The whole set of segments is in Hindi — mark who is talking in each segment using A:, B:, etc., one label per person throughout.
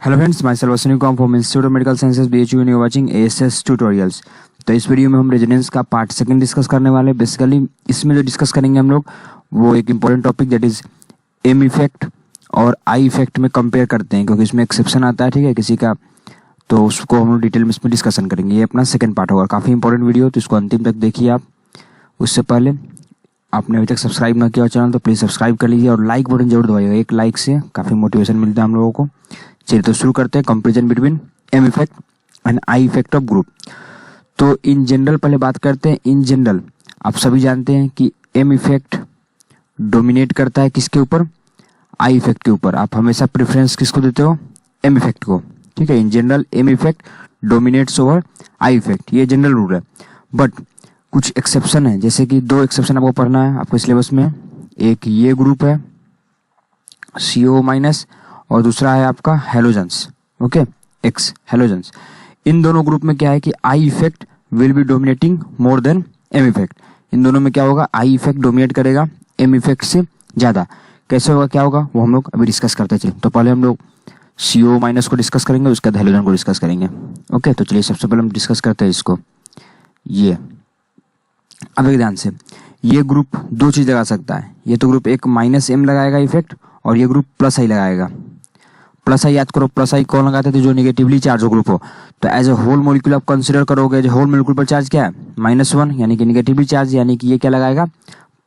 A: Hello friends, my self Ashwini from institute of medical sciences BHU and you watching ASS tutorials. तो इस वीडियो में हम रेजोनेंस का पार्ट सेकंड डिस्कस करने वाले हैं। बेसिकली इसमें जो डिस्कस करेंगे हम लोग वो एक important topic that is M effect और आई इफेक्ट में कंपेयर करते हैं, क्योंकि इसमें एक्सेप्शन आता है, ठीक है, किसी का, तो उसको हम लोग डिटेल में इसमें डिस्कसन करेंगे। ये अपना सेकंड पार्ट होगा, काफ़ी इंपॉर्टेंट वीडियो, तो इसको अंतिम तक देखिए आप। उससे पहले आपने अभी तक सब्सक्राइब ना किया हो चैनल तो प्लीज़ सब्सक्राइब कर लीजिए और लाइक बटन जरूर दबाइएगा। एक लाइक से काफ़ी मोटिवेशन मिलता है हम लोगों को। चलिए तो शुरू करते हैं comparison between M effect and I effect of group. तो इन जनरल पहले बात करते हैं। इन जनरल आप सभी जानते हैं कि एम इफेक्ट डोमिनेट करता है किसके ऊपर? आई इफेक्ट के ऊपर। आप हमेशा प्रेफरेंस किसको देते हो? एम इफेक्ट को, ठीक है। In general M effect dominates over I effect, ये जनरल रूल है। बट कुछ एक्सेप्शन है, जैसे कि दो एक्सेप्शन आपको पढ़ना है आपके सिलेबस में। एक ये ग्रुप है CO माइनस और दूसरा है आपका हेलोजेंस, ओके, X हेलोजेंस। इन दोनों ग्रुप में क्या है कि I effect will be dominating more than M effect. इन दोनों में क्या होगा? आई इफेक्ट डोमिनेट करेगा एम इफेक्ट से ज़्यादा। कैसे होगा, क्या होगा, वो हम लोग अभी डिस्कस करते चलिए। तो पहले हम लोग CO माइनस को डिस्कस करेंगे, उसके बाद हेलोजन को डिस्कस करेंगे, ओके। तो चलिए सबसे पहले हम डिस्कस करते हैं इसको। ये अब एक ध्यान से, ये ग्रुप दो चीज़ लगा सकता है। ये तो ग्रुप एक -M लगाएगा इफेक्ट और ये ग्रुप +I लगाएगा। +I याद करो, +I कौन लगाते थे? जो निगेटिवली चार्ज हो ग्रुप हो। तो एज ए होल मॉलिक्यूल आप कंसिडर करोगे, जो होल मॉलिक्यूल पर चार्ज क्या है? -1, यानी कि निगेटिवली चार्ज, यानी कि ये क्या लगाएगा?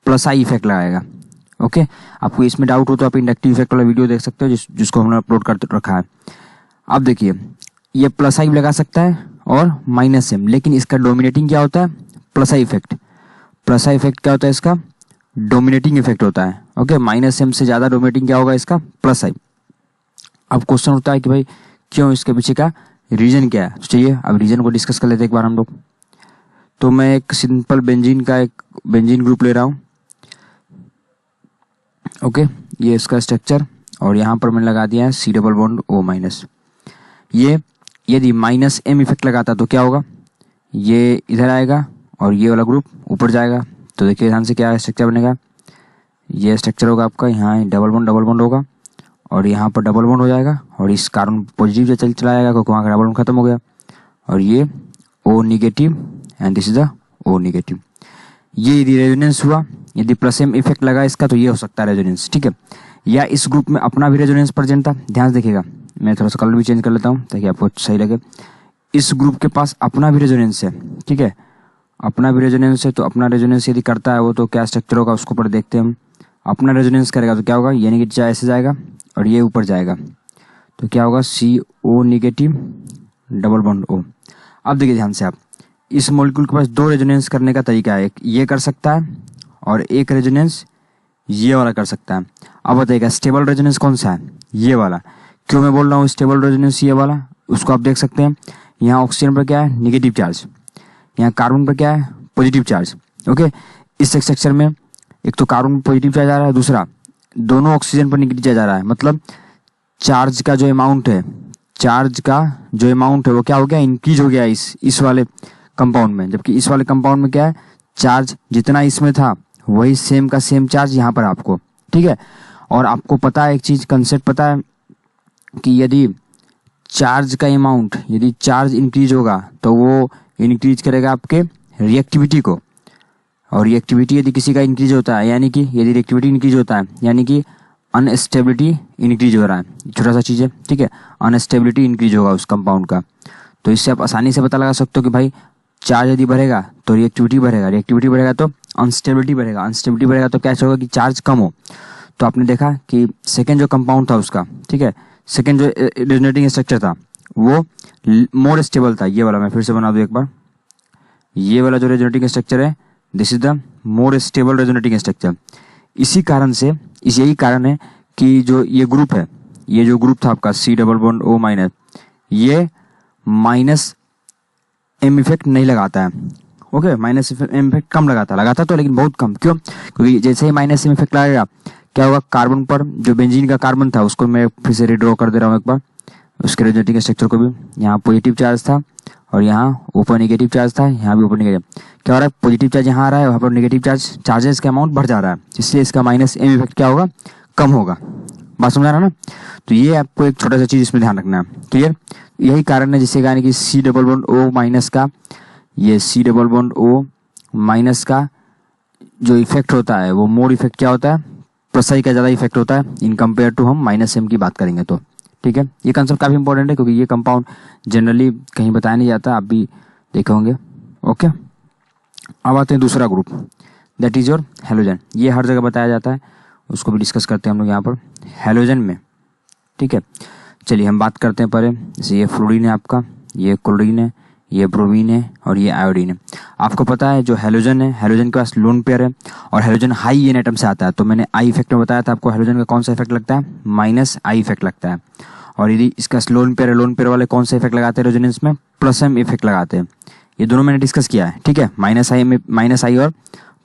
A: +I इफेक्ट लगाएगा, ओके। आपको इसमें डाउट हो तो आप इंडक्टिव इफेक्ट वाला वीडियो देख सकते हो, जिसको हमने अपलोड कर रखा है। अब देखिए, ये +I लगा सकता है और -M, लेकिन इसका डोमिनेटिंग क्या होता है? +I effect. +I इफेक्ट क्या होता है इसका? डोमिनेटिंग इफेक्ट होता है, ओके। -M से ज़्यादा डोमिनेटिंग क्या होगा इसका? +I। अब क्वेश्चन उठता है कि भाई क्यों, इसके पीछे का रीजन क्या है? चलिए अब रीजन को डिस्कस कर लेते हैं एक बार हम लोग। तो मैं एक सिंपल बेंजीन का एक बेंजीन ग्रुप ले रहा हूँ, ओके। ये इसका स्ट्रक्चर और यहाँ पर मैंने लगा दिया है C डबल बॉन्ड O-। ये यदि -M इफेक्ट लगाता तो क्या होगा? ये इधर आएगा और ये वाला ग्रुप ऊपर जाएगा। तो देखिए ध्यान से क्या स्ट्रक्चर बनेगा। ये स्ट्रक्चर होगा आपका, यहाँ डबल बॉन्ड होगा और यहाँ पर डबल बॉन्ड हो जाएगा और इस कार्बन पॉजिटिव से चला जाएगा क्योंकि वहाँ का डबल बॉन्ड खत्म हो गया। और ये O negative and this is the O negative. ये यदि रेजोनेंस हुआ, यदि +M इफेक्ट लगा इसका, तो ये हो सकता है रेजोनेंस, ठीक है। या इस ग्रुप में अपना भी रेजोनेंस प्रेजेंट था। ध्यान से देखिएगा, मैं थोड़ा सा कलर भी चेंज कर लेता हूँ ताकि आपको सही लगे। इस ग्रुप के पास अपना भी रेजोनेंस है, ठीक है, अपना भी रेजोनेंस है। तो अपना रेजोनेंस यदि करता है वो, तो क्या स्ट्रक्चर होगा उसको पर देखते हैं हम। अपना रेजोनेंस करेगा तो क्या होगा? यानी कि चाहे ऐसे जाएगा और ये ऊपर जाएगा, तो क्या होगा? CO negative double bond O। अब देखिए ध्यान से आप, इस मॉलिक्यूल के पास दो रेजोनेंस करने का तरीका है। एक ये कर सकता है और एक रेजोनेंस ये वाला कर सकता है। अब बताइएगा स्टेबल रेजोनेंस कौन सा है? ये वाला। क्यों मैं बोल रहा हूँ स्टेबल रेजोनेंस ये वाला? उसको आप देख सकते हैं, यहाँ ऑक्सीजन पर क्या है? Negative charge. यहाँ कार्बन पर क्या है? Positive charge, okay. इस स्ट्रक्चर में एक तो कार्बन पर पॉजिटिव चार्ज आ रहा है, दूसरा दोनों ऑक्सीजन पर नेगेटिव चार्ज आ रहा है। मतलब चार्ज का जो अमाउंट है, वो क्या हो गया? इंक्रीज हो गया इस वाले कंपाउंड में। जबकि इस वाले कंपाउंड में क्या है? चार्ज जितना इसमें था वही सेम का सेम चार्ज यहाँ पर आपको, ठीक है। और आपको पता है एक चीज, कंसेप्ट पता है कि यदि चार्ज का अमाउंट, यदि चार्ज इंक्रीज होगा तो वो इंक्रीज करेगा आपके रिएक्टिविटी को। और रिएक्टिविटी यदि किसी का इंक्रीज होता है, यानी कि यदि रिएक्टिविटी इंक्रीज होता है, यानी कि अनस्टेबिलिटी इंक्रीज हो रहा है। छोटा सा चीज़ है, ठीक है, अनस्टेबिलिटी इंक्रीज होगा उस कंपाउंड का। तो इससे आप आसानी से पता लगा सकते हो कि भाई चार्ज यदि बढ़ेगा तो रिएक्टिविटी बढ़ेगा, रिएक्टिविटी बढ़ेगा तो अनस्टेबिलिटी बढ़ेगा, अनस्टेबिलिटी बढ़ेगा तो क्या होगा कि चार्ज कम हो। तो आपने देखा कि सेकेंड जो कंपाउंड था उसका, ठीक है, सेकेंड जो रेजोनेटिंग स्ट्रक्चर था वो मोर स्टेबल था। ये वाला मैं फिर से बना दूं एक बार। ये वाला जो रेजोनेटिंग स्ट्रक्चर है, this is the more stable resonating structure. इसी कारण से, यही कारण है कि जो ये ग्रुप है, ये जो ग्रुप था आपका C डबल बॉन्ड O-, ये -M इफेक्ट नहीं लगाता है, ओके। -M इफेक्ट कम लगाता तो, लेकिन बहुत कम। क्यों? क्योंकि जैसे ही -M इफेक्ट लगेगा क्या होगा? कार्बन पर जो बेंजीन का कार्बन था उसको मैं फिर से रिड्रॉ कर दे रहा हूँ एक बार, उसके रेजोनेटिंग स्ट्रक्चर को भी। यहाँ पॉजिटिव चार्ज था और यहाँ ऊपर नेगेटिव चार्ज था, यहाँ भी ऊपर नेगेटिव। क्या हो रहा है? पॉजिटिव चार्ज यहाँ आ रहा है, वहाँ पर नेगेटिव चार्जेस का अमाउंट बढ़ जा रहा है, इसलिए इसका -M इफेक्ट क्या होगा? कम होगा। बात समझ आ रहा है ना। तो ये आपको एक छोटा सा चीज इसमें ध्यान रखना है, क्लियर। यही कारण है जिससे यानी कि C double bond O minus का, ये C double bond O minus का जो इफेक्ट होता है वो मोर इफेक्ट क्या होता है, प्लस आई का ज़्यादा इफेक्ट होता है इन कंपेयर टू हम माइनस एम की बात करेंगे तो, ठीक है। ये कंसेप्ट काफ़ी इंपॉर्टेंट है क्योंकि ये कंपाउंड जनरली कहीं बताया नहीं जाता, आप भी देखे होंगे। ओके, अब आते हैं दूसरा group, that is your halogen. ये हर जगह बताया जाता है, उसको भी डिस्कस करते हैं हम लोग यहाँ पर हेलोजन में, ठीक है। चलिए हम बात करते हैं पहले, जैसे ये फ्लोरीन है आपका, ये क्लोरीन है, ये ब्रोमीन है और ये आयोडीन है। आपको पता है जो हेलोजन है, हेलोजन के पास लोन पेयर है और हेलोजन हाई एन एटम से आता है। तो मैंने आई इफेक्ट में बताया था आपको हेलोजन का कौन सा इफेक्ट लगता है, माइनस आई इफेक्ट लगता है। और यदि इसका लोन पेयर है, लोन पेयर वाले कौन सा इफेक्ट लगाते हैं रेजोनेंस में, प्लस एम इफेक्ट लगाते हैं। ये दोनों मैंने डिस्कस किया है, ठीक है। माइनस आई और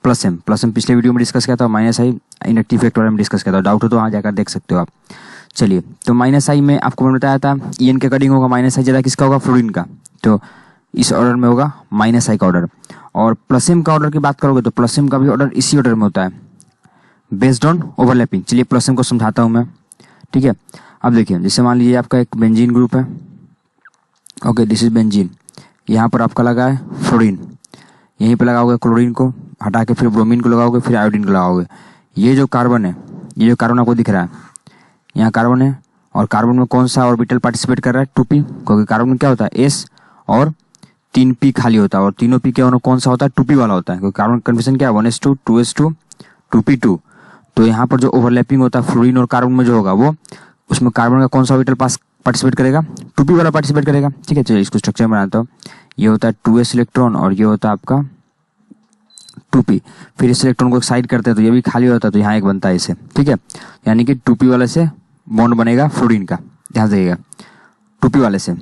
A: प्लस एम पिछले वीडियो में डिस्कस किया था, माइनस आई इंडक्टिव इफेक्ट वाले में डिस्कस किया था। डाउट हो तो वहाँ जाकर देख सकते हो आप। चलिए, तो माइनस आई में आपको मैंने बताया था ईएन के अकॉर्डिंग होगा, माइनस आई ज़्यादा किसका होगा, फ्लोरीन का। तो इस ऑर्डर में होगा माइनस आई का ऑर्डर। और प्लस एम का ऑर्डर की बात करोगे तो प्लस एम का भी ऑर्डर इसी ऑर्डर में होता है, बेस्ड ऑन ओवरलैपिंग। चलिए प्लस एम को समझाता हूँ मैं, ठीक है। अब देखिए, जैसे मान लीजिए आपका एक बेंजीन ग्रुप है, ओके, दिस इज बेंजीन। यहाँ पर आपका लगा है फ्लोरीन, यहीं पे लगाओगे क्लोरीन को हटा के फिर ब्रोमीन को लगाओगे, फिर आयोडीन को लगाओगे। ये जो कार्बन है, ये जो कार्बन आपको दिख रहा है, यहाँ कार्बन है और कार्बन में कौन सा ऑर्बिटल पार्टिसिपेट कर रहा है, 2p, क्योंकि कार्बन में क्या होता है s और 3p खाली होता है और तीनों p के कौन सा होता है, 2p वाला होता है, क्योंकि कार्बन कन्फिशन क्या है, 1s2 2s2 2p2। तो यहाँ पर जो ओवरलैपिंग होता है फ्लोरीन और कार्बन में जो होगा वो, उसमें कार्बन का कौन सा ऑर्बिटल पास पार्टिसिपेट करेगा, 2p वाला पार्टिसिपेट करेगा, ठीक है। चलिए इसको स्ट्रक्चर बनाता हूँ। ये होता है 2s इलेक्ट्रॉन और ये होता है आपका 2p। फिर इस इलेक्ट्रॉन को साइड करते हैं तो ये भी खाली होता है, तो यहाँ एक बनता है इसे, ठीक है। यानी कि 2p वाले से बॉन्ड बनेगा फ्लोरीन का, ध्यान देगा 2p वाले से।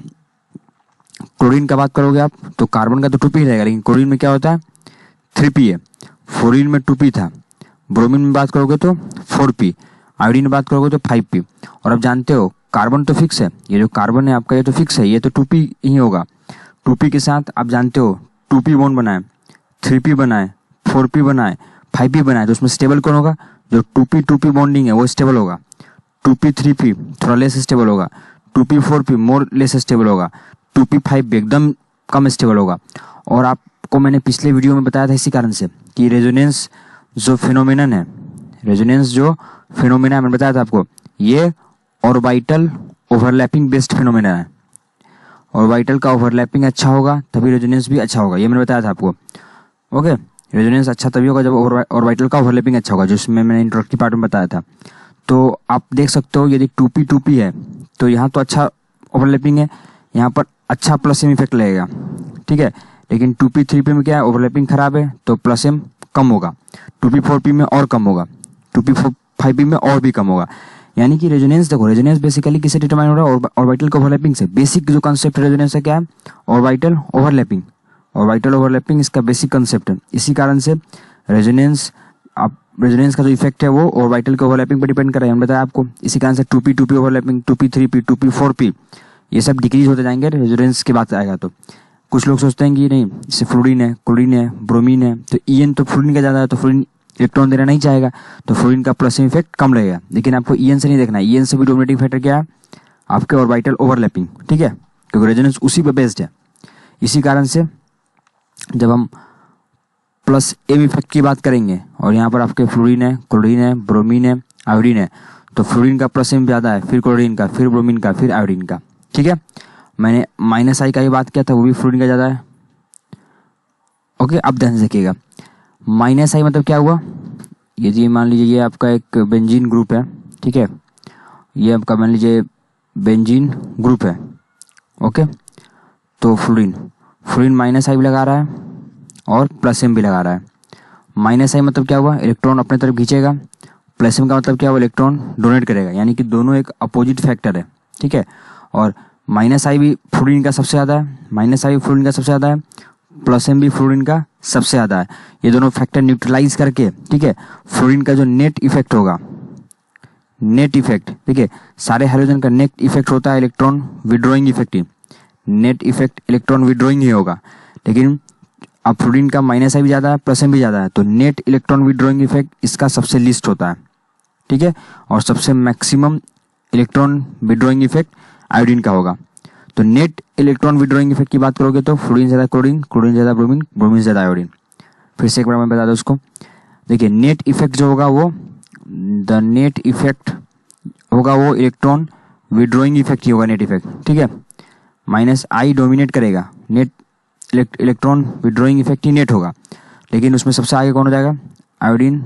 A: क्लोरीन का बात करोगे आप तो कार्बन का तो 2p ही रहेगा, लेकिन क्लोरीन में क्या होता है 3p है, फ्लोरीन में 2p था। ब्रोमीन में बात करोगे तो 4p, आयोडीन में बात करोगे तो 5p। और अब जानते हो कार्बन तो फिक्स है, ये जो कार्बन है आपका ये तो फिक्स है, ये तो 2p ही होगा। 2p के साथ आप जानते हो 2p बॉन्ड बनाए, 3p बनाए, 4p बनाए, 5p बनाए, तो उसमें स्टेबल कौन होगा, जो 2p बॉन्डिंग है वो स्टेबल होगा। 2p 3p थोड़ा लेस स्टेबल होगा, 2p 4p more less stable होगा, 2p 5p एकदम कम स्टेबल होगा। और आपको मैंने पिछले वीडियो में बताया था इसी कारण से कि रेजोनेंस जो फिनोमिनन है, रेजोनेंस जो फिनोमिना मैंने बताया था आपको, ये ऑर्बिटल ओवरलैपिंग बेस्ड फिनोमिना है। ऑर्बिटल का ओवरलैपिंग अच्छा होगा तभी रेजोनेंस भी अच्छा होगा, ये मैंने बताया था आपको। ओके, रेजोनेंस अच्छा तभी होगा जब ऑर्बिटल का ओवरलैपिंग अच्छा होगा, जिसमें मैंने इंट्रोडक्टरी पार्ट में बताया था। तो आप देख सकते हो यदि 2p है तो यहाँ तो अच्छा ओवरलैपिंग है, यहाँ पर अच्छा प्लस एम इफेक्ट लगेगा, ठीक है। लेकिन 2p 3p में क्या है, ओवरलैपिंग खराब है तो प्लस एम कम होगा, 2p 4p में और कम होगा, 2p 5p में और भी कम होगा। यानी कि रेजोनेंस देखो, रेजोनेंस बेसिकली किससे डिटरमाइन हो रहा है, ऑर्बिटल के ओवरलैपिंग से। बेसिक जो कॉन्सेप्ट रेजोनेंस है क्या है, ऑर्बिटल ओवरलैपिंग। ऑर्बिटल ओवरलैपिंग इसका बेसिक कॉन्सेप्ट है। इसी कारण से रेजोनेंस का जो इफेक्ट है वो ऑर्बिटल के ओवरलैपिंग पर डिपेंड कर रहा है, मैंने बताया आपको। इसी कारण से 2p overlapping, 2p 3p, 2p 4p ये सब डिक्रीज होते जाएंगे रेजोनेंस की बात आएगा तो। कुछ लोग सोचते हैं कि नहीं, जैसे फ्लोरीन है, क्लोरीन है, ब्रोमीन है, तो ईएन तो फ्लोरीन का ज़्यादा है तो फ्लोरीन इलेक्ट्रॉन देना नहीं चाहेगा, तो फ्लोरीन का प्लस इफेक्ट कम रहेगा। लेकिन आपको ईएन से नहीं देखना है, ईएन से भी डोमिनेटिंग फैक्टर क्या है, आपके ऑर्बिटल ओवरलैपिंग, ठीक है, क्योंकि रेजोनेंस उसी पे बेस्ड है। इसी कारण से जब हम प्लस एम इफेक्ट की बात करेंगे और यहाँ पर आपके फ्लोरीन है, क्लोरीन है, ब्रोमीन है, आयोडीन है, तो फ्लोरीन का प्लस एम ज़्यादा है, फिर क्लोरीन का, फिर ब्रोमीन का, फिर आयोडीन का, ठीक है। मैंने माइनस आई का भी बात किया था, वो भी फ्लोरीन का ज़्यादा है। ओके, अब ध्यान से देखिएगा, माइनस आई मतलब क्या हुआ, ये जी मान लीजिए ये आपका एक बेंजीन ग्रुप है, ठीक है, ये आपका मान लीजिए बेंजीन ग्रुप है, ओके। तो फ्लोरीन माइनस आई भी लगा रहा है और प्लस एम भी लगा रहा है। माइनस आई मतलब क्या हुआ, इलेक्ट्रॉन अपने तरफ खींचेगा, प्लस एम का मतलब क्या हुआ, इलेक्ट्रॉन डोनेट करेगा, यानी कि दोनों एक अपोजिट फैक्टर है, ठीक है। और माइनस आई भी फ्लोरीन का सबसे ज़्यादा है, माइनस आई भी फ्लोरीन का सबसे ज़्यादा है, प्लस एम भी फ्लोरीन का सबसे ज़्यादा है। ये दोनों फैक्टर न्यूट्रलाइज करके, ठीक है, फ्लोरीन का जो नेट इफेक्ट होगा, नेट इफेक्ट, ठीक है, सारे हाइड्रोजन का नेट इफेक्ट होता है इलेक्ट्रॉन विड्रॉइंग इफेक्ट ही, नेट इफेक्ट इलेक्ट्रॉन विड्रॉइंग ही होगा। लेकिन अब फ्लोरीन का माइनस आई भी ज़्यादा है, प्लस एम भी ज़्यादा है, तो नेट इलेक्ट्रॉन विड्रॉइंग इफेक्ट इसका सबसे लिस्ट होता है, ठीक है, और सबसे maximum electron withdrawing effect iodine का होगा। तो नेट इलेक्ट्रॉन विड्रॉइंग इफेक्ट की बात करोगे तो फ्लोरीन ज्यादा क्लोरीन, क्लोरीन ज्यादा ब्रोमीन, ब्रोमीन ज्यादा आयोडीन। फिर से एक बार मैं बता दूं उसको, देखिए नेट इफेक्ट जो होगा वो द नेट इफेक्ट होगा वो इलेक्ट्रॉन विड्रॉइंग इफेक्ट ही होगा नेट इफेक्ट, ठीक है। माइनस आई डोमिनेट करेगा, नेट इलेक्ट्रॉन विड्रॉइंग इफेक्ट ही नेट होगा, लेकिन उसमें सबसे आगे कौन हो जाएगा, आयोडीन,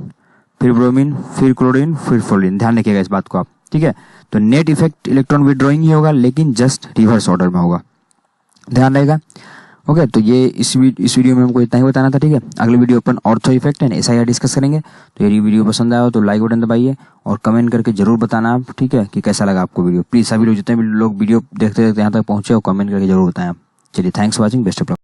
A: फिर ब्रोमीन, फिर क्लोरीन, फिर फ्लोरीन। ध्यान रखिएगा इस बात को आप, ठीक है। तो नेट इफेक्ट इलेक्ट्रॉन विड्रॉइंग ही होगा, लेकिन जस्ट रिवर्स ऑर्डर में होगा, ध्यान रहेगा। ओके, तो ये इस वीडियो में हमको इतना ही बताना था, ठीक है। अगले video upon ortho effect and SIR discuss करेंगे। तो ये वीडियो पसंद आया हो तो लाइक बटन दबाइए और कमेंट करके जरूर बताना आप, ठीक है, कि कैसा लगा आपको वीडियो। प्लीज सभी लोग जितने भी लोग वीडियो देखते देखते यहाँ तक पहुंचे हो कमेंट करके जरूर बताएं आप। चलिए, thanks for watching, best of luck.